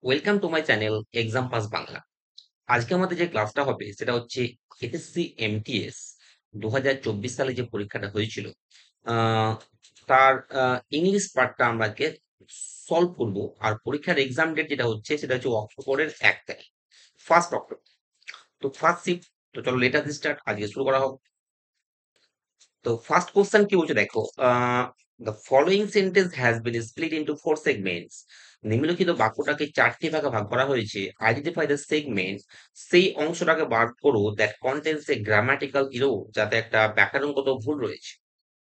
Welcome to my channel exam pass Bangla. আজকে আমাদের যে ক্লাসটা হবে সেটা হচ্ছে এসএসসি এমটিএস 2024 সালে যে পরীক্ষাটা হয়েছিল, আহ, তার ইংলিশ পার্টটা আমরা আজকে সলভ করব। আর পরীক্ষার এক্সাম ডেট যেটা হচ্ছে সেটা হচ্ছে অক্টোবরের 1 তারিখ, 1 অক্টোবর। তো ফার্স্ট শিফট। তো চলো লেটার স্টার্ট, আজকে শুরু করা হোক। তো ফার্স্ট কোশ্চেন কি বলছে দেখো, the following sentence has been split into 4 segments. নিম্নলিখিত বাক্যটাকে 4টি ভাগে ভাগ করা হয়েছে। আইডেন্টিফাই দ্য সেগমেন্ট, সেই অংশটাকে বার করো that contains a grammatical error, যাতে একটা ব্যাকরণগত ভুল রয়েছে।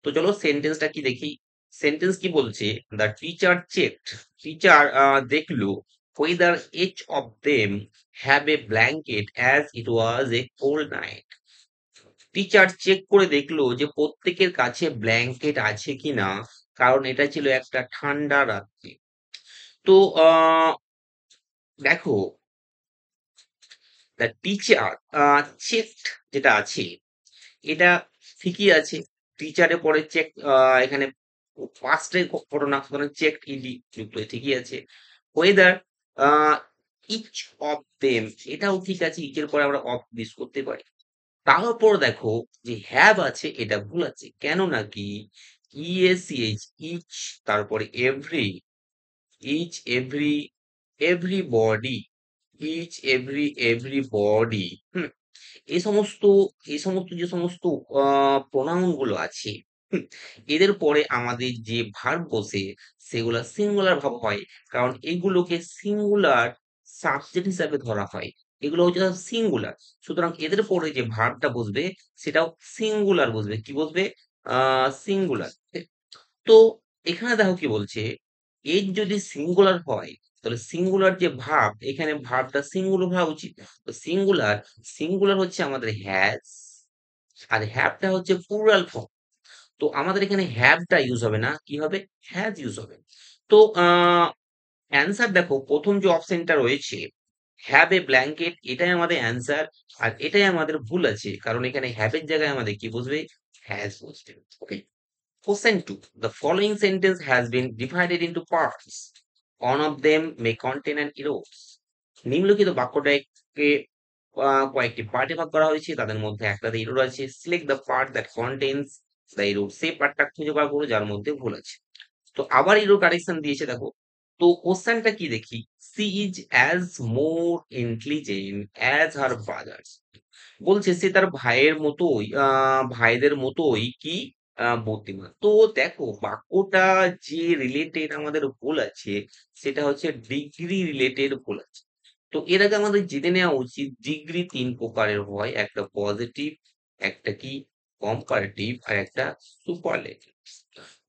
তো চলো সেন্টেন্সটা কি দেখি। সেন্টেন্স কি বলছে, দ্য টিচার চেকড, টিচার দেখলো whether each of them have a blanket as it was a cold night। Teacher check করে দেখলো যে প্রত্যেকের কাছে ব্ল্যাঙ্কেট আছে কিনা, কারণ এটা ছিল একটা ঠান্ডা রাত্রি। তো দেখো, দ্য টিচার চেকড যেটা আছে এটা ঠিকই আছে। টিচারে পরে চেক, এখানে পাস্টে ঘটনা, সুতরাং চেক ইডি যুক্ত ঠিকই আছে। ওয়েদার ইচ অফ দেম, এটাও ঠিক আছে, ইচের পরে আমরা অফ মিস করতে পারি। তারপর দেখো যে হ্যাভ আছে এটা ভুল আছে, কেন নাকি ইএসিএইচ ইচ, তারপরে every, each every, everybody, each every everybody. হুম, এই সমস্ত এই সমস্ত যে সমস্ত প্রোনাউন গুলো আছে, হুম, এদের পরে আমাদের যে ভার্ব বসে সেগুলা সিঙ্গুলার ভাব হয়, কারণ এগুলোকে সিঙ্গুলার সাবজেক্ট হিসাবে ধরা হয়। এগুলো হচ্ছে সিঙ্গুলার, সুতরাং এদের পরে যে ভার্বটা বসবে সেটাও সিঙ্গুলার বসবে। কি বসবে? সিঙ্গুলার। তো এখানে দেখো কি বলছে, এর যদি সিঙ্গুলার হয় তাহলে সিঙ্গুলার যে ভার্ব, এখানে ভার্বটা সিঙ্গুলার হওয়া উচিত। তো সিঙ্গুলার, সিঙ্গুলার হচ্ছে আমাদের হ্যাজ, আর হ্যাভটা হচ্ছে প্লুরাল ফর্ম। তো আমাদের এখানে হ্যাভটা ইউজ হবে না, কি হবে? হ্যাজ ইউজ হবে। তো অ্যান্সার দেখো, প্রথম যে অপশনটা রয়েছে হ্যাভ এ ব্ল্যাঙ্কেট, এটাই আমাদের অ্যান্সার। আর এটাই আমাদের ভুল আছে, কারণ এখানে হ্যাভের জায়গায় আমাদের কি বসবে? হ্যাজ বসবে। ওকে। Question 2. The following sentence has been divided into parts. One of them may contain an errors. নিম্নলিখিত বাক্যটাকে কয়েকটি পার্টে ভাগ করা হয়েছে, তাদের মধ্যে একটাতে এরর আছে। Select the part that contains the error, সেই পার্টটা খুঁজে বার করো যার মধ্যে ভুল আছে। তো আবার এরর কারেকশন দিয়েছে দেখো। তো কোশ্চেনটা কি দেখি, she is as more intelligent as her brothers. বলছে সে তার ভাইয়ের মতোই, ভাইদের মতোই কি বুদ্ধিমান। তো দেখো বাক্যটা যে রিলেটেড আমাদের ভুল আছে সেটা হচ্ছে ডিগ্রি রিলেটেড ভুল আছে। তো এর আগে আমাদের জেনে নেওয়া উচিত ডিগ্রি 3 প্রকারের হয়, একটা পজিটিভ, একটা কি কম্পারেটিভ, আর একটা সুপারলেটিভ।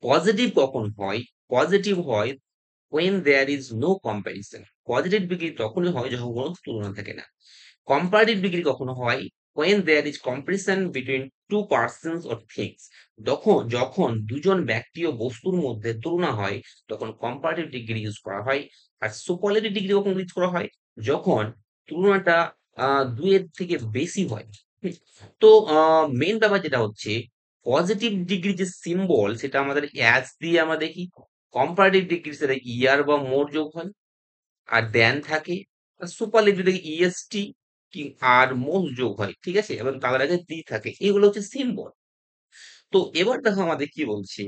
পজিটিভ কখন হয়? পজিটিভ হয় when there is no comparison। Positive degree তখনই হয় যখন কোনো তুলনা থাকে না। কম্পারেটিভ ডিগ্রি কখনো হয় when there is comparison between two persons or things। যখন যখন দুজন ব্যক্তি ও বস্তুর মধ্যে তুলনা হয় তখন কম্পারেটিভ ডিগ্রি ইউজ করা হয়। আর সুপারলেটিভ ডিগ্রি কখন ইউজ করা হয়? যখন তুলনাটা দুইয়ের থেকে বেশি হয়। হুম, তো মেন ব্যাপার যেটা হচ্ছে, পজিটিভ ডিগ্রি যে সিম্বল সেটা আমাদের অ্যাজ দিয়ে আমরা দেখি। কম্পারেটিভ ডিগ্রি সেটা ইয়ার বা মোর যোগ হয় আর দেন থাকে। আর সুপারলেটিভ থেকে ইএসটি কি আর মোস্ট যোগ হয়, ঠিক আছে, এবং তাদের আগে দি থাকে। এগুলো হচ্ছে সিম্বল। তো এবার দেখো আমাদের কি বলছে,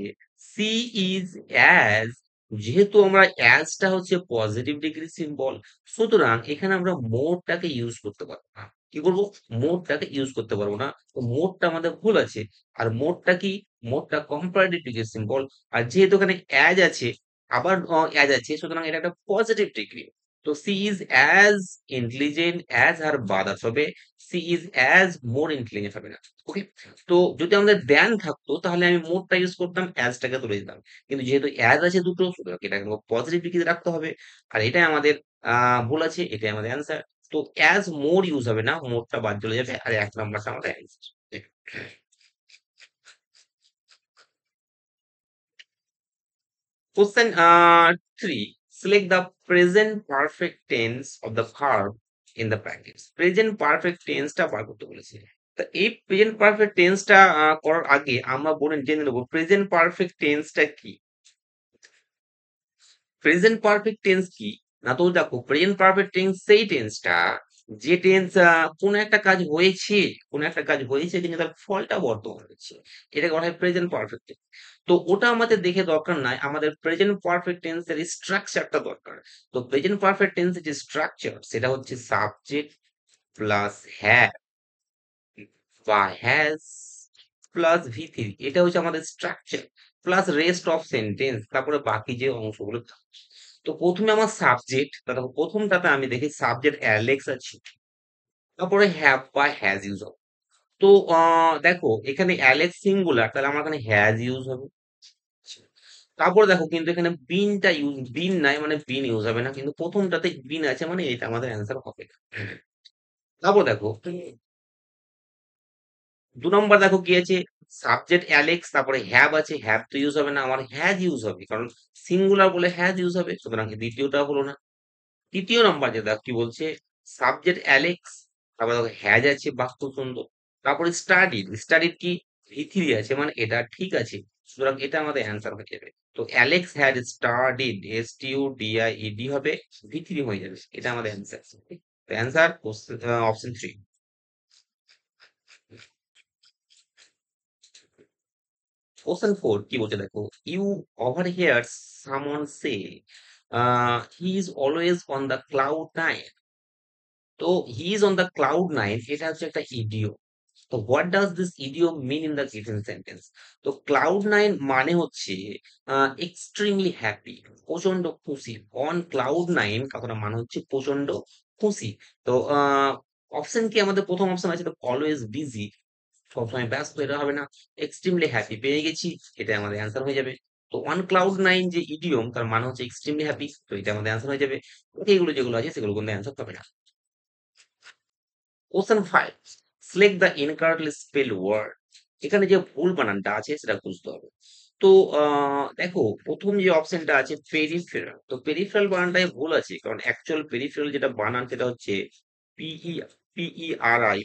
সি ইজ অ্যাজ, যেহেতু আমরা অ্যাজটা হচ্ছে পজিটিভ ডিগ্রি সিম্বল, সুতরাং এখানে আমরা মোরটাকে ইউজ করতে পারবো না। কি করবো? মোরটাকে ইউজ করতে পারবো না। তো মোরটা আমাদের ভুল আছে। আর মোরটা কি? মোরটা কম্পারেটিভ ডিগ্রি সিম্বল। আর যেহেতু এখানে অ্যাজ আছে, আবার অ্যাজ আছে, সুতরাং এটা একটা পজিটিভ ডিগ্রি। তো she is as intelligent as her brothers হবে, she is as more intelligent হবে না। ওকে। তো যদি আমাদের দেন থাকতো তাহলে আমি মোরটা ইউজ করতাম, অ্যাজটাকে তুলে দিতাম। কিন্তু যেহেতু অ্যাজ আছে দুটো, সুতরাং এটাকে পজিটিভ ডিগ্রি রাখতে হবে। আর এটাই আমাদের ভুল আছে, এটাই আমাদের অ্যান্সার। তো অ্যাজ মোর ইউজ হবে না, মোরটা বাদ চলে যাবে, আর 1 নম্বরটা আমাদের answer. Question 3. Select the present perfect tense of the verb in the brackets. Present perfect tense টা বার করতে বলেছে। তা এই প্রেজেন্ট পারফেক্ট টেন্সটা করার আগে আমরা জেনে নেব প্রেজেন্ট পারফেক্ট টেন্সটা কি। প্রেজেন্ট পারফেক্ট টেন্স কি? না তো দেখো প্রেজেন্ট পারফেক্ট টেন্স সেই টেন্সটা যে টেন্স কোনো একটা কাজ হয়েছে, কোনো একটা কাজ হয়েছে কিন্তু তার ফলটা বর্তমান হচ্ছে, এটাকে বলা হয় প্রেজেন্ট পারফেক্ট টেন্স। তো ওটা আমাদের দেখে দরকার নাই, আমাদের প্রেজেন্ট পারফেক্ট টেন্সের স্ট্রাকচারটা দরকার। তো প্রেজেন্ট পারফেক্ট টেন্সের যে স্ট্রাকচার সেটা হচ্ছে সাবজেক্ট প্লাস হ্যাভ বা হ্যাজ প্লাস ভি থ্রি, এটা হচ্ছে আমাদের structure, plus rest of sentence, তারপরে বাকি যে অংশগুলো থাকছে। তো প্রথমে আমার সাবজেক্ট, দেখো প্রথমটাতে আমি দেখি সাবজেক্ট অ্যালেক্স আছে, তারপরে হ্যাভ বা হ্যাজ ইউজ হবে। তো দেখো এখানে অ্যালেক্স সিঙ্গুলার, তাহলে আমার এখানে হ্যাজ ইউজ হবে। তারপর দেখো কিন্তু এখানে বিনটা ইউজ, বিন নাই মানে বিন ইউজ হবে না, কিন্তু প্রথমটাতে বিন আছে মানে এটা আমাদের অ্যান্সার হবে না। তারপর দেখো ২ নম্বর দেখো কি আছে? সাবজেক্ট অ্যালেক্স, তারপরে হ্যাভ আছে, হ্যাভ তো ইউজ হবে না, আমার হ্যাজ ইউজ হবে। কারণ সিঙ্গুলার বলে হ্যাজ ইউজ হবে। সুতরাং দ্বিতীয়টা হলো না। ৩য় নাম্বার যে দেখো কি বলছে? সাবজেক্ট অ্যালেক্স, তারপরে দেখো হ্যাজ আছে, বাক্য সুন্দর। তারপরে স্টাডিড, স্টাডিড কি? V3 আছে মানে এটা ঠিক আছে। সুতরাং এটা আমাদের অ্যান্সার হয়ে যাবে। তো অ্যালেক্স হ্যাড স্টাডিড, STUDIED হবে, V3 হয়ে যাবে। এটা আমাদের অ্যান্সার। তো অ্যান্সার অপশন 3। কোশ্চেন 4 কি বলছে দেখো, you overhear someone say he is always on the cloud nine. তো he is on the cloud nine এটা হচ্ছে একটা ইডিয়ম। তো what does this idiom mean in the given sentence? তো ক্লাউড নাইন মানে হচ্ছে এক্সট্রিমলি হ্যাপি, প্রচন্ড খুশি। অন ক্লাউড নাইন কথাটা মানে হচ্ছে প্রচন্ড খুশি। তো অপশন কি আমাদের প্রথম অপশন আছে, তো অলওয়েজ বিজি, সবসময় ব্যস্ত, এটা হবে না। এক্সট্রিমলি হ্যাপি পেয়ে গেছি, এটা আমাদের অ্যান্সার হয়ে যাবে। তো ওয়ান ক্লাউড নাইন যে ইডিয়ম তার মানে হচ্ছে এক্সট্রিমলি হ্যাপি, তো এটা আমাদের অ্যান্সার হয়ে যাবে। এইগুলো যেগুলো আছে সেগুলো কিন্তু অ্যান্সার হবে না। Question 5, select the incorrectly spell word. এখানে যে ভুল বানানটা আছে সেটা খুঁজতে হবে। তো দেখো প্রথম যে অপশনটা আছে পেরিফেরাল, তো পেরিফেরাল বানানটাই ভুল আছে, কারণ অ্যাকচুয়াল পেরিফেরাল যেটা বানান সেটা হচ্ছে পিই PERIPHERAL।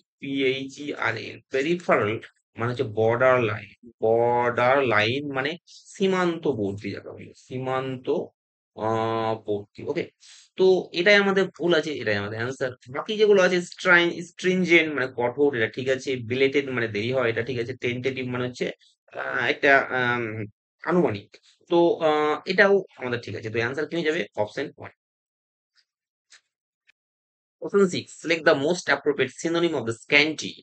পেরিফেরাল মানে হচ্ছে বর্ডার লাইন, বর্ডার লাইন মানে সীমান্তবর্তী জায়গা, সীমান্ত বর্তী। ওকে, তো এটাই আমাদের ভুল আছে, এটাই আমাদের অ্যান্সার। বাকি যেগুলো আছে স্ট্রিনজেন্ট মানে কঠোর, এটা ঠিক আছে। বিলেটেড মানে দেরি হয়, এটা ঠিক আছে। টেন্টেটিভ মানে হচ্ছে একটা আনুমানিক। তো এটাও আমাদের ঠিক আছে। তো অ্যান্সার কি হয়ে যাবে? Option 1। Question 6. Select the most appropriate synonym of the scanty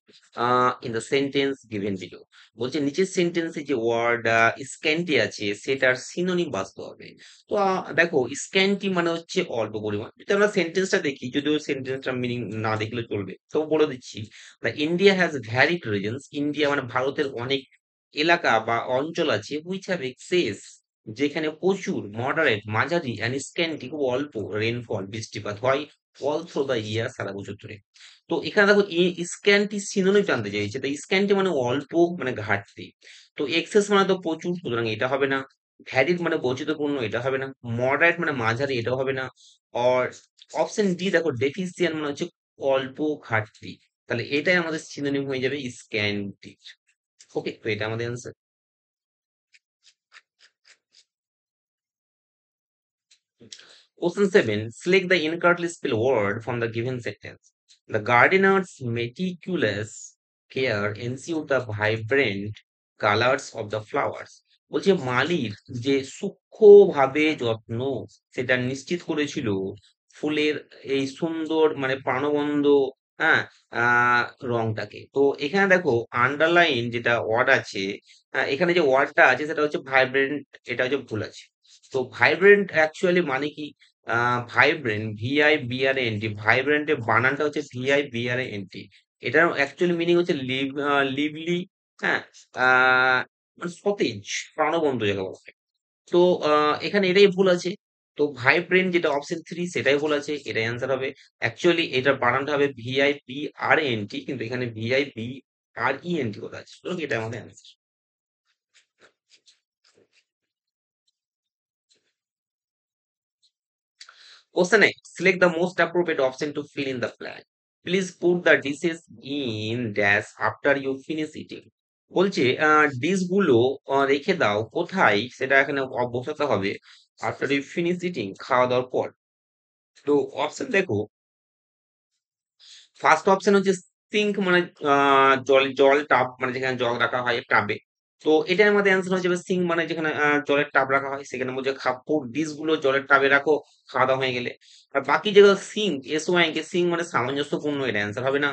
in the sentence given below. বলছে নিচের সেন্টেন্সে যে ওয়ার্ড স্ক্যান্টি আছে সেটার সিনোনিম বাছতে হবে। তো দেখো স্ক্যান্টি মানে হচ্ছে অল্প পরিমাণ। যদি আমরা সেন্টেন্সটা দেখি, যদিও সেন্টেন্সটা মিনিং না দেখলে চলবে, তো বলে দিচ্ছি। India has varied reasons. India মানে ভারতের অনেক এলাকা বা অঞ্চল আছে হুইচ হ্যাভ এক্সেস, যেখানে প্রচুর, মডারেট মাঝারি, অ্যান্ড স্ক্যান্টি খুব অল্প রেনফল বৃষ্টিপাত হয় অল থ্রু দ্য ইয়ার, সারা বছর ধরে। তো এখানে দেখো স্ক্যান্টি সিনোনিম জানতে চাইছে, তো স্ক্যান্টি মানে অল্প মানে ঘাটতি। তো এক্সেস মানে তো প্রচুর, সুতরাং এটা হবে না। ভ্যারিড মানে বৈচিত্র্যপূর্ণ, এটা হবে না। মডারেট মানে মাঝারি, এটাও হবে না। আর অপশন ডি দেখো ডেফিসিয়েন্ট মানে হচ্ছে অল্প ঘাটতি, তাহলে এটাই আমাদের সিনোনিম হয়ে যাবে স্ক্যান্টি। ওকে, তো এটা আমাদের answer. Question 7. Select the incorrectly spelled word from the given sentence. The gardener's meticulous care ensured the vibrant colors of the flowers. বলছে মালির যে সূক্ষ্মভাবে যত্ন সেটা নিশ্চিত করেছিল ফুলের এই সুন্দর মানে প্রাণবন্ত, হ্যাঁ, আহ রংটাকে। তো এখানে দেখো আন্ডারলাইন যেটা ওয়ার্ড আছে, এখানে যে ওয়ার্ডটা আছে সেটা হচ্ছে ভাইব্রেন্ট, এটা হচ্ছে ভুল আছে। তো ভাইব্রেন্ট অ্যাকচুয়ালি মানে কি? ভাইব্রেন্ট, VIBRANT, ভাইব্রেন্টের বানানটা হচ্ছে VIBRANT। এটার অ্যাকচুয়ালি মিনিং হচ্ছে লিভলি, হ্যাঁ, মানে সতেজ, প্রাণবন্ত যাকে বলা হয়। তো এখানে এটাই ভুল আছে। তো ভাইব্রেন্ট যেটা অপশন 3 সেটাই ভুল আছে, এটাই অ্যান্সার হবে। অ্যাকচুয়ালি এটার বানানটা হবে VIPRANT, কিন্তু এখানে VIBRENT কথা আছে, তো এটা আমাদের answer. Question 8. Select the most appropriate option to fill in the blank. Please put the dishes in dash after you finish eating. বলছে ডিশ গুলো রেখে দাও কোথায়, সেটা এখানে বসাতে হবে আফটার ইউ ফিনিশ ইটিং, খাওয়া দাওয়ার পর। তো অপশন দেখো, ফার্স্ট অপশন হচ্ছে সিঙ্ক, মানে জল টাব, মানে যেখানে জল রাখা হয় টাবে। তো এটার মধ্যে অ্যান্সার হয়ে যাবে সিঙ্ক, মানে যেখানে জলের টাব রাখা হয়, সেখানে বলছে ফুড ডিশ গুলো জলের টাবে রাখো খাওয়া দাওয়া হয়ে গেলে। আর বাকি যেগুলো সিঙ্ক, SOINK, সিঙ্ক মানে সামঞ্জস্যপূর্ণ, এটা অ্যান্সার হবে না।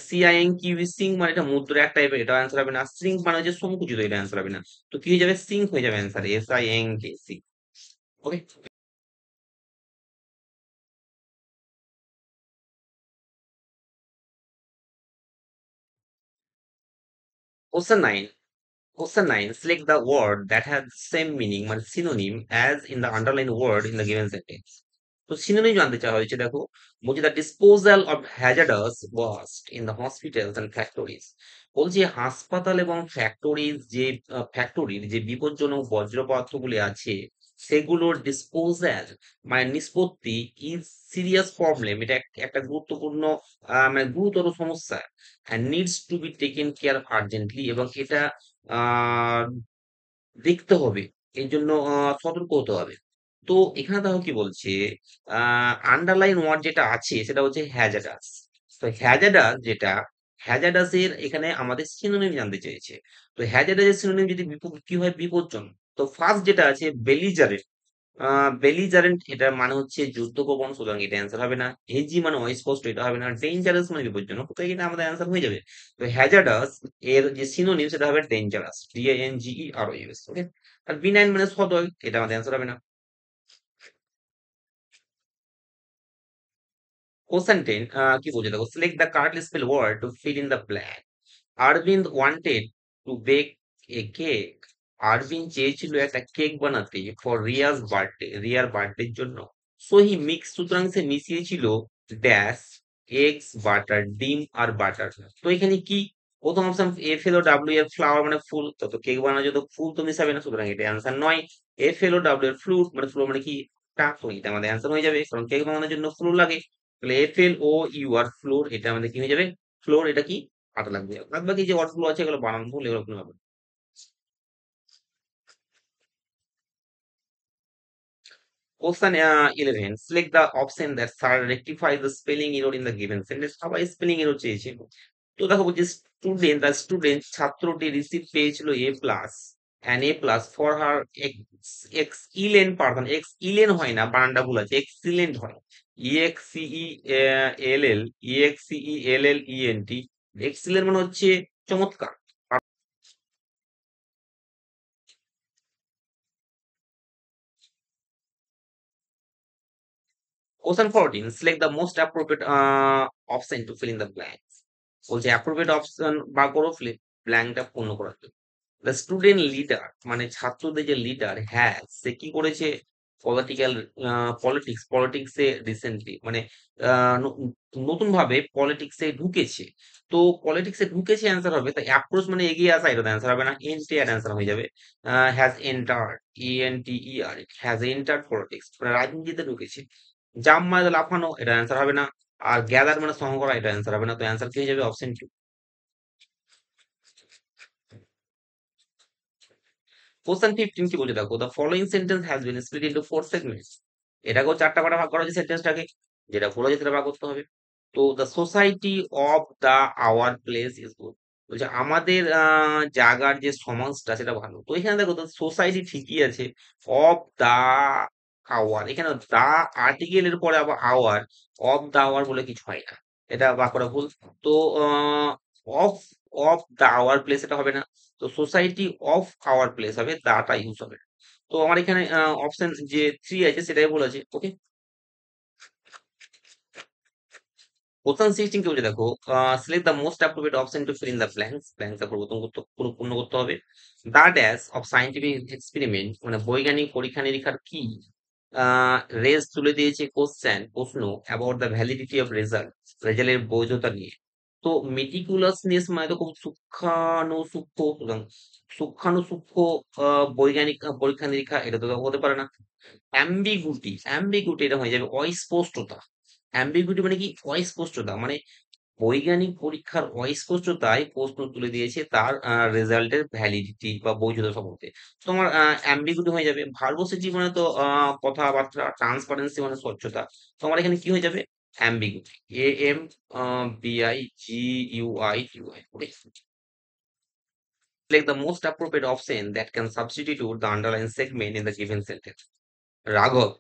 CINQ, সিঙ্ক মানে এটা মুদ্রা এক টাইপের, এটা অ্যান্সার হবে না। সিঙ্ক মানে হচ্ছে সংকুচিত, এটা অ্যান্সার হবে না। তো কি হয়ে যাবে, সিঙ্ক হয়ে যাবে answer, SINK, sink. Okay. Question 9, Question 9. Select the word that has the same meaning, মানে synonym, as in the underlined word in the given sentence. তো synonym জানতে চাওয়া হয়েছে, দেখো বলছে the disposal of hazardous waste in the hospitals and factories. বলছে হাসপাতাল এবং ফ্যাক্টরির যে বিপজ্জনক বজ্র পদার্থগুলি আছে, সেগুলোর ডিসপোজাল মানে নিষ্পত্তি ইজ সিরিয়াস প্রবলেম, এটা একটা গুরুত্বপূর্ণ মানে গুরুতর সমস্যা, and needs to be taken care of urgently, এবং এটা আহ দেখতে হবে, এই জন্য সতর্ক হতে হবে। তো এখানে দেখো কি বলছে, আন্ডারলাইন ওয়ার্ড যেটা আছে সেটা হচ্ছে হ্যাজার্ডাস। তো হ্যাজার্ডাস যেটা, হ্যাজার্ডাস এর এখানে আমাদের সিনোনিম জানতে চেয়েছে। তো হ্যাজার্ডাস এর সিনোনিম যদি কি হয়, বিপজ্জনক। তো ফার্স্ট যেটা আছে বেলিজারেন্ট, বেলিজারেন্ট এটার মানে হচ্ছে যুদ্ধপ্রবণ, সুতরাং এটা অ্যান্সার হবে না। হেজি মানে অস্পষ্ট, এটা হবে না। ডেঞ্জারাস মানে বিপজ্জনক, তো এটা আমাদের অ্যান্সার হয়ে যাবে। তো হ্যাজার্ডাস এর যে সিনোনিম সেটা হবে ডেঞ্জারাস, DANGEROUS। ওকে। আর বিনাইন মানে সদয়, এটা আমাদের অ্যান্সার হবে না। কোশ্চেন 10, কি বলছে দেখো, select the correctly spell word to fill in the blank. Arvind wanted to bake a cake. Arvin চেয়েছিল একটা কেক বানাতে ফর রিয়ার বার্থডের জন্য। সো হি মিক্স, সুতরাং সে মিশিয়েছিল ড্যাশ, এগস, বাটার, ডিম আর বাটার। তো এখানে কি, প্রথম অপশন FLOW এর ফ্লাওয়ার মানে ফুল, তো কেক বানানো যত ফুল তো মিশাবে না, সুতরাং এটা অ্যান্সার নয়। FLOW এর ফ্লুট মানে ফ্লোর মানে কি, টা, তো এটা আমাদের অ্যান্সার হয়ে যাবে, কারণ কেক বানানোর জন্য ফ্লোর লাগে। তাহলে FLOUR ফ্লোর, এটা আমাদের কি হয়ে যাবে, ফ্লোর, এটা কি, আটা লাগবে। বাদ বাকি যে ওয়ার্ড গুলো আছে এগুলো বানান ভুল, এগুলো কোনো হবে না। Question 11. Select the option that rectifies the spelling error in the given sentence. সবাই স্পেলিং এরর চেয়েছে। তো দেখো বলছি স্টুডেন্ট ছাত্রটি রিসিভ পেয়েছিল A+, A plus for her excellent performance. Excellent হয় না, বানানটা ভুল আছে, এক্সিলেন্ট হয়। EXCELLEXCELLENT, এক্সিলেন্ট মানে হচ্ছে চমৎকার। Question 14. Select the most appropriate option to fill in the blanks. বলছে appropriate option বার করো ব্ল্যাঙ্কটা পূর্ণ করার জন্য। The student leader মানে ছাত্রদের যে লিডার, হ্যাঁ সে কি করেছে, পলিটিক্যাল পলিটিক্সে রিসেন্টলি মানে নতুন ভাবে পলিটিক্সে ঢুকেছে। তো পলিটিক্সে ঢুকেছে অ্যান্সার হবে, তাই অ্যাপ্রোচ মানে এগিয়ে আসা, এটা অ্যান্সার হবে না। এন্টার অ্যান্সার হয়ে যাবে। Has entered, ENTER, has entered politics, মানে রাজনীতিতে ঢুকেছে। জাম্প মানে লাফানো, এটা অ্যান্সার হবে না। আর গ্যাদার মানে সংগ্রহ করা, এটা অ্যান্সার হবে না। তো অ্যান্সার কি হয়ে যাবে, অপশন 2। Question 15 কি বলছে দেখো, the following sentence has been split into 4 segments. এটাকেও চারটা পার্টে ভাগ করা হয়েছে সেন্টেন্সটাকে, যেটা ভুল হয়েছে সেটা ভাগ করতে হবে। তো the society of the our place is good, বলছে আমাদের জায়গার যে সমাজটা সেটা ভালো। তো এখানে দেখো, তো সোসাইটি ঠিকই আছে, অফ দা আওয়ার, এখানে দা আর্টিকেল এর পরে আবার আওয়ার, অফ দা আওয়ার বলে কিছু হয় না, এটা বাক করা ভুল। তো of of the hour place এটা হবে না। তো সোসাইটি অফ আওয়ার প্লেস হবে, দাটা ইউজ হবে। তো আমার এখানে অপশন যে 3 আছে সেটাই ভুল আছে। ওকে। Question 16 কি বলছে দেখো, select the most appropriate option to fill in the blanks. Blanks পূর্ণ করতে হবে। The dash of scientific experiment মানে বৈজ্ঞানিক পরীক্ষা নিরীক্ষার কি, রেজ তুলে দিয়েছে প্রশ্ন অ্যাবাউট দ্য ভ্যালিডিটি অফ রেজাল্টের বৈধতা নিয়ে। তো মেটিকুলাসনেস মানে তো খুব সূক্ষ্মাণু সূক্ষ্ম বৈজ্ঞানিক পরীক্ষা নিরীক্ষা, এটা তো হতে পারে না। অ্যাম্বিগুইটি এটা হয়ে যাবে অস্পষ্টতা। অ্যাম্বিগুইটি মানে কি, অস্পষ্টতা মানে বৈজ্ঞানিক পরীক্ষার অস্পষ্টতায় প্রশ্ন তুলে দিয়েছে তার রেজাল্টের ভ্যালিডিটি বা বৈধতা সম্বন্ধে। তোমার অ্যাম্বিগুইটি হয়ে যাবে। ভার্বোসিটি মানে তো কথাবার্তা, ট্রান্সপারেন্সি মানে স্বচ্ছতা। তোমার এখানে কি হয়ে যাবে? Ambiguity. AMBIGUITY। Select the most appropriate option that can substitute the underlying segment in the given sentence. Raghav,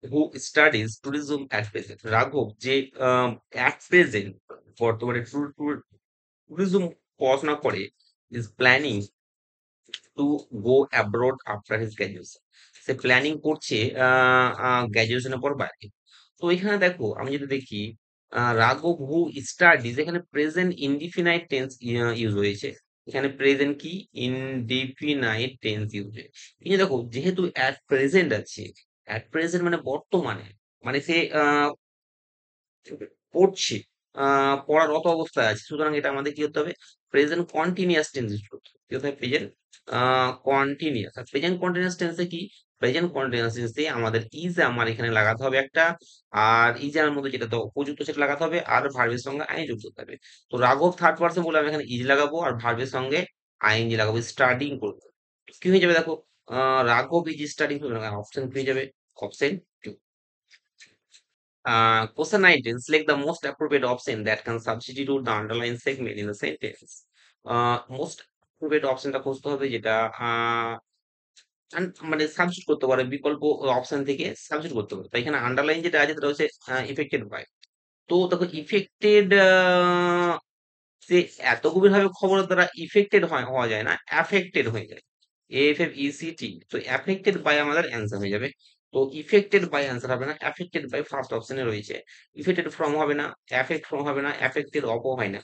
who studies tourism at present. Raghav যে at present বর্তমানে ট্যুরিজম পড়াশোনা করে, is planning to go abroad after his graduation. Say planning করছে গ্র্যাজুয়েশনের পর বাইরে। তো এখানে দেখো আমি যদি দেখি রাঘব হু স্টাডিজ, এখানে প্রেজেন্ট ইনডিফিনাইট টেন্স ইউজ হয়েছে। এখানে প্রেজেন্ট কি ইনডিফিনাইট টেন্স ইউজ হয়েছে। কিন্তু দেখো যেহেতু অ্যাট প্রেজেন্ট আছে, অ্যাট প্রেজেন্ট মানে বর্তমানে, মানে সে পড়ছে, পড়ারত অবস্থায় আছে, সুতরাং এটা আমাদের কি হতে হবে? প্রেজেন্ট কন্টিনিউয়াস টেন্স ইউজ করতে হবে। কি হতে হবে? Present continuous. আর প্রেজেন্ট কন্টিনিউয়াস টেন্সে কি, প্রেজেন্ট কন্টিনিউয়াস টেন্সে আমাদের ইজ আমার এখানে লাগাতে হবে একটা, আর ইজ এর মধ্যে যেটা তো উপযুক্ত সেটা লাগাতে হবে, আর ভার্বের সঙ্গে আইএনজি যুক্ত করতে হবে। তো রাঘব থার্ড পারসন বলে আমি এখানে ইজ লাগাবো, আর ভার্বের সঙ্গে আইএনজি লাগাবো, স্টাডিং করবো। কি হয়ে যাবে দেখো, রাঘব ইজ স্টাডিং, অপশন কি হয়ে যাবে? Option two. Question 19. Select the most appropriate option that can substitute the underlying segment in the sentence. Most appropriate optionটা খুঁজতে হবে যেটা মানে সাবস্টিটিউট করতে পারে, বিকল্প অপশন থেকে সাবস্টিটিউট করতে পারে। তাই এখানে আন্ডারলাইন যেটা আছে সেটা হচ্ছে ইফেক্টেড বাই। তো দেখো ইফেক্টেড, যে এত গভীরভাবে খবরের দ্বারা ইফেক্টেড হওয়া যায় না, অ্যাফেক্টেড হয়ে যায়। AFFECT। তো অ্যাফেক্টেড বাই আমাদের অ্যান্সার হয়ে যাবে। তো ইফেক্টেড বাই অ্যান্সার হবে না, অ্যাফেক্টেড বাই ফার্স্ট অপশনে রয়েছে। ইফেক্টেড ফ্রম হবে না, অ্যাফেক্ট ফ্রম হবে না, অ্যাফেক্টেড অপও হয় না।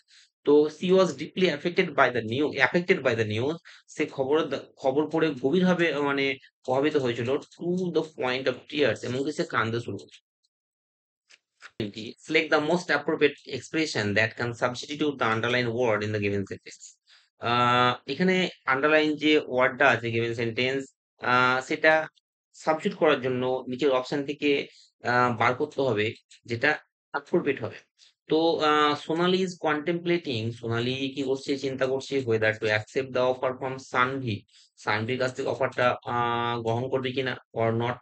তো she was deeply affected by the news. সে খবর পড়ে গভীরভাবে মানে প্রভাবিত হয়েছিল, to the point of tears, এমনকি সে কান্দতে শুরু করেছিল। Select the most appropriate expression that can substitute the underlined word in the given sentence. এখানে আন্ডারলাইন যে ওয়ার্ডটা আছে গিভেন সেন্টেন্স, সেটা সাবস্টিটিউট করার জন্য নিচের অপশন থেকে বার করতে হবে যেটা অ্যাপ্রোপ্রিয়েট হবে। তো সোনালি ইজ কন্টেমপ্লেটিং, সোনালি কি করছে? চিন্তা করছে whether to accept the offer from Sanvi, সানভির কাছ থেকে অফারটা গ্রহণ করবে কিনা, অর নট,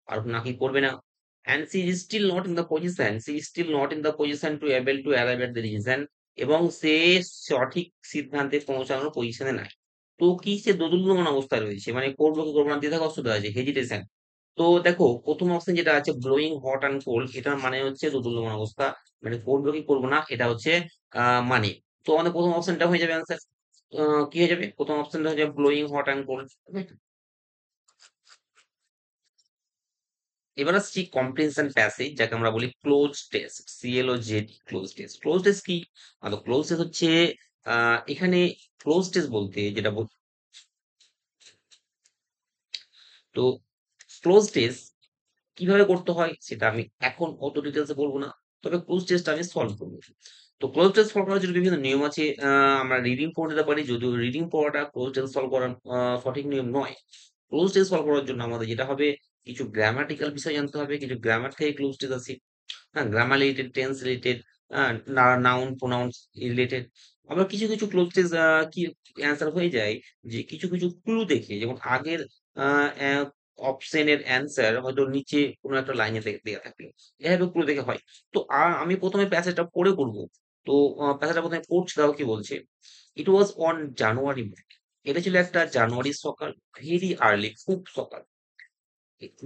আর নাকি করবে না। And she is still not in the position, she is still not in the position to able to arrive at the reason, এবং সে সঠিক সিদ্ধান্তে পৌঁছানোর পজিশনে নাই। তো কি, সে দোদুল্যমান অবস্থায় রয়েছে, মানে করবো কি করবো না দ্বিধাগ্রস্ততা আছে, হেজিটেশন। তো দেখো প্রথম অপশন যেটা আছে ব্লোয়িং হট অ্যান্ড কোল্ড, এটার মানে হচ্ছে দোদুল্যমান অবস্থা, মানে করবো কি করবো না এটা হচ্ছে মানে। তো আমাদের প্রথম অপশনটা হয়ে যাবে অ্যান্সার। কি হয়ে যাবে? প্রথম অপশনটা হয়ে যাবে ব্লোয়িং হট অ্যান্ড কোল্ড। এবার আসছি কম্প্রিহেনশন প্যাসেজ, যাকে আমরা বলি cloze test, CLOZ, cloze test. Cloze test কি? ক্লোজ টেস্ট হচ্ছে এখানে ক্লোজ টেস্ট বলতে যেটা তো ক্লোজ টেস্ট কিভাবে করতে হয় সেটা আমি এখন অত ডিটেলসে বলবো না, তবে ক্লোজ টেস্ট আমি সলভ করবো। তো ক্লোজ টেস্ট সলভ করার জন্য বিভিন্ন নিয়ম আছে। আমরা রিডিং পড়ে নিতে পারি, যদিও রিডিং পড়াটা ক্লোজ টেস্ট সলভ করার সঠিক নিয়ম নয়। ক্লোজ টেস্ট সলভ করার জন্য আমাদের যেটা হবে, কিছু গ্রামাটিক্যাল বিষয় জানতে হবে, কিছু গ্রামার থেকে ক্লোজ টেস্ট আছে। হ্যাঁ, grammar related, tense related, noun pronounce related. আবার কিছু কিছু ক্লোজ টেস্ট কি অ্যান্সার হয়ে যায় যে কিছু কিছু ক্লু দেখে, যেমন আগের অপশনের অ্যান্সার হয়তো নিচে কোনো একটা লাইনে দেওয়া থাকলো, এভাবে ক্লু দেখে হয়। তো আমি প্রথমে প্যাসেজটা পড়ে করবো। তো প্যাসেজটা প্রথমে পড়ছি, তাও কি বলছে, ইট ওয়াজ অন জানুয়ারি মর্নিং। এটা ছিল একটা জানুয়ারির সকাল, ভেরি আর্লি, খুব সকাল।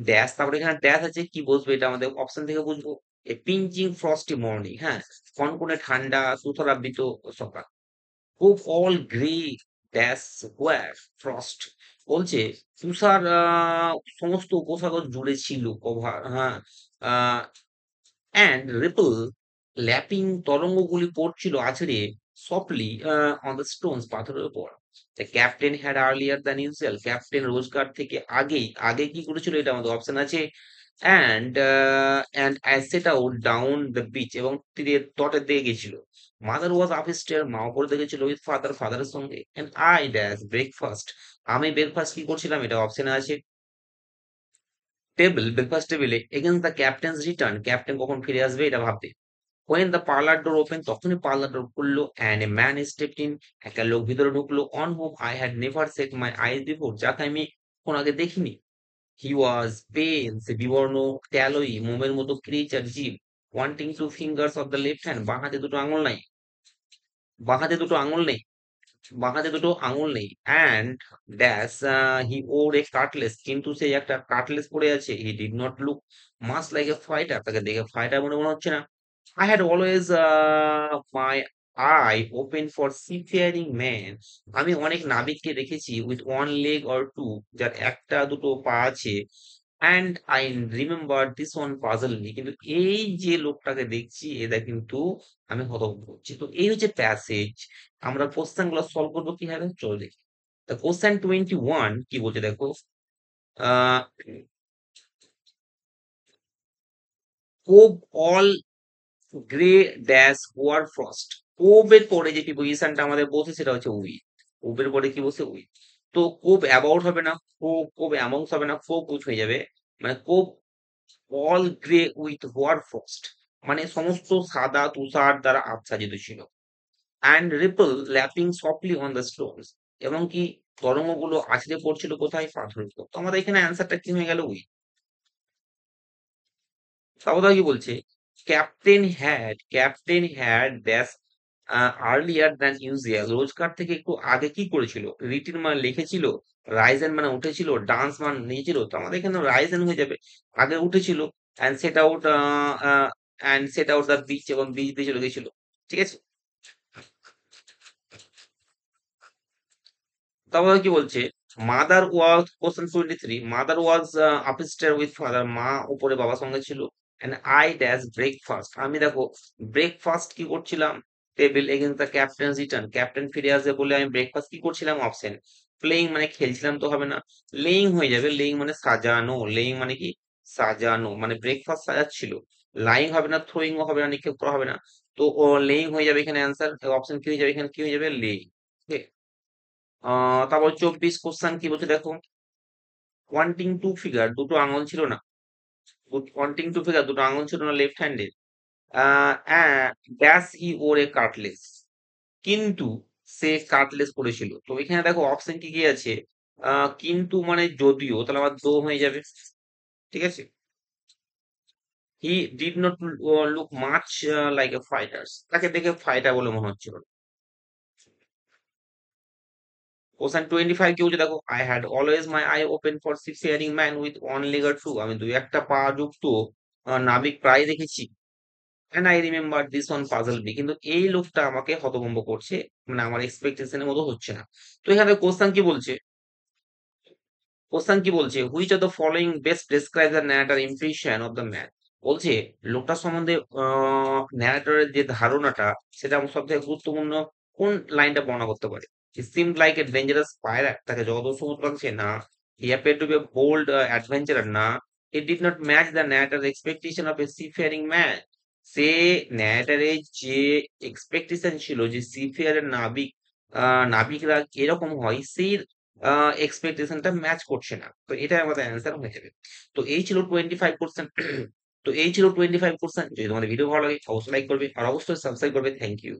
ড্যাশ, তারপরে এখানে ড্যাশ আছে, কি বসবে এটা আমাদের অপশন থেকে বুঝবো। এ পিঞ্চিং ফ্রস্টি মর্নিং, হ্যাঁ, কনকনে ঠান্ডা তুষারাবৃত সকাল। খুব all grey dash were frost, বলছে তুষার সমস্ত উপসাগর জুড়ে ছিল কভার, হ্যাঁ, অ্যান্ড রিপল ল্যাপিং, তরঙ্গগুলি পড়ছিল আছড়ে সফটলি অন দ্য স্টোনস, পাথরের উপর। The captain had earlier than usual, captain রোজগার থেকে আগে কি করেছিল, এটা আমাদের অপশন আছে। And as set out down the beach, এবং তীরের তটের দিকে গেছিল। মাদার ওয়াজ আপ স্টেয়ার, মা উপরে দেখেছিল, উইথ ফাদার, ফাদারের সঙ্গে। অ্যান্ড আই ড্যাশ ব্রেকফাস্ট, আমি ব্রেকফাস্ট কি করছিলাম, এটা অপশনে আছে। ব্রেকফাস্ট টেবিলে against the captain's return, captain কখন ফিরে আসবে এটা ভাবতে। when the parlor door opened, তখনই পার্লার ডোর খুললো and a man stepped in, একটা লোক ভিতরে ঢুকলো on whom I had never set my eyes before, যাকে আমি কোন আগে দেখিনি। He was pale, সে বিবর্ণ, তেলোই, মোমের মতো ক্রিচার জীব, wanting two fingers of the left hand, বাঁ হাতে দুটো আঙুল নাই, বাঁ হাতে দুটো আঙুল নেই, বাঁ হাতে দুটো আঙুল নেই, and dash he wore a cutlass, কিন্তু সে একটা কাটলেস পরে আছে। He did not look much like a fighter, তাকে দেখে ফাইটার মনে মনে হচ্ছে না। I had always my eye open for seafaring men, আমি অনেক নাবিককে দেখেছি with one leg or two, যার একটা দুটো পা আছে, and I remember this one puzzle me, কিন্তু এই যে লোকটাকে দেখছি এটা কিন্তু আমি হতভম্ব হচ্ছি। তো এই হচ্ছে প্যাসেজ। আমরা কোশ্চেন গুলো সলভ করবো কিভাবে, চলো দেখি। তো কোশ্চেন 21 কি বলছে দেখো, ah cob all grey dash war frost, কোবের পরে যে প্রিপোজিশনটা আমাদের বসে সেটা হচ্ছে উইথ, কোবের পরে কি বসে উইথ। তো কোব অ্যাবাউট হবে না, কোব অ্যামাউন্টস হবে না, কোব উইথ হয়ে যাবে, মানে কোব all grey with where frost, মানে সমস্ত সাদা তুষার দ্বারা আচ্ছাদিত ছিল। And ripple lapping softly on the Stones, এবং কি তরঙ্গগুলো আছড়ে পড়ছিল কোথায়, পাথরের উপর। তো আমাদের এখানে অ্যান্সারটা কি হয়ে গেল, উইথ। তারপর কি বলছে, captain had dash earlier than usual, রোজকার থেকে একটু আগে কি করেছিল, রিটিন মানে লিখেছিল, রাইজেন মানে উঠেছিল, ডান্স মানে নিয়েছিল। তো আমাদের এখানে রাইজেন হয়ে যাবে, আগে উঠেছিল, and set out and set out the beach, এবং বিচ দিয়ে চলে গেছিল। ঠিক আছে, তারপরে কি বলছে, mother was, question 23, mother was upstair with father, মা উপরে বাবার সঙ্গে ছিল। এন্ড আই ড্যাশ ব্রেকফাস্ট, আমি দেখো ব্রেকফাস্ট কি করছিলাম, table against the captain return, captain ফিরে আসবে বলে আমি ব্রেকফাস্ট কি করছিলাম, অপশন। প্লেইং মানে খেলছিলাম তো হবে না, লেইং হয়ে যাবে, লেইং মানে সাজানো, লেইং মানে কি সাজানো, মানে ব্রেকফাস্ট সাজাচ্ছিল। লাইং হবে না, থ্রোয়িংও হবে না, নিক্ষেপ করা হবে না। তো লেইং হয়ে যাবে এখানে অ্যান্সার, অপশন কি হয়ে যাবে, এখানে কি হয়ে যাবে, লেইং। তারপর 24 কোশ্চেন কি বলছে দেখো, ওয়ান্টিং টু ফিগার, দুটো আঙুল ছিল না, ওয়ান্টিং টু ফিগার দুটো আঙুল ছিল না লেফট হ্যান্ডে, dash he wore a cutlass, কিন্তু সে কাটলেস পড়েছিল। তো এখানে দেখো অপশন কি কি আছে, কিন্তু মানে যদিও, তাহলে আমার দো হয়ে যাবে। ঠিক আছে, হি did not look much like a fighters, তাকে দেখে ফাইটার বলে মনে হচ্ছিল না। কোশ্চেন 25 কি বলছে দেখো, I had always my eye open for seafaring man with one leg আর টু, আমি দুই একটা পা যুক্ত নাবিক প্রায় দেখেছি। And I remember this one puzzle me, কিন্তু এই লোকটা আমাকে হতভম্ব করছে, মানে আমার এক্সপেকটেশনের মতো হচ্ছে না। তো এখানে কোশ্চেন কি বলছে, which of the following best describe the narrator impression of the man, বলছে লোকটার সম্বন্ধে ন্যারেটরের যে ধারণাটা, সেটা সব থেকে গুরুত্বপূর্ণ কোন লাইনটা বর্ণনা করতে পারে। He seemed like a dangerous pirate, তাকে জগদস্যু লাগছে না। He appeared to be a bold adventurer, না। He did not match the narrator expectation of a seafaring man, সে ন্যারেটরের যে এক্সপেকটেশন ছিল যে সিফেয়ারের নাবিকরা এরকম হয়, সেই এক্সপেকটেশনটা ম্যাচ করছে না। তো এটা আমাদের অ্যান্সার হয়ে যাবে। তো এই ছিল 25%। তো এই ছিল 25%। যদি তোমাদের ভিডিও ভালো লাগে অবশ্যই লাইক করবে আর অবশ্যই সাবস্ক্রাইব করবে। Thank you.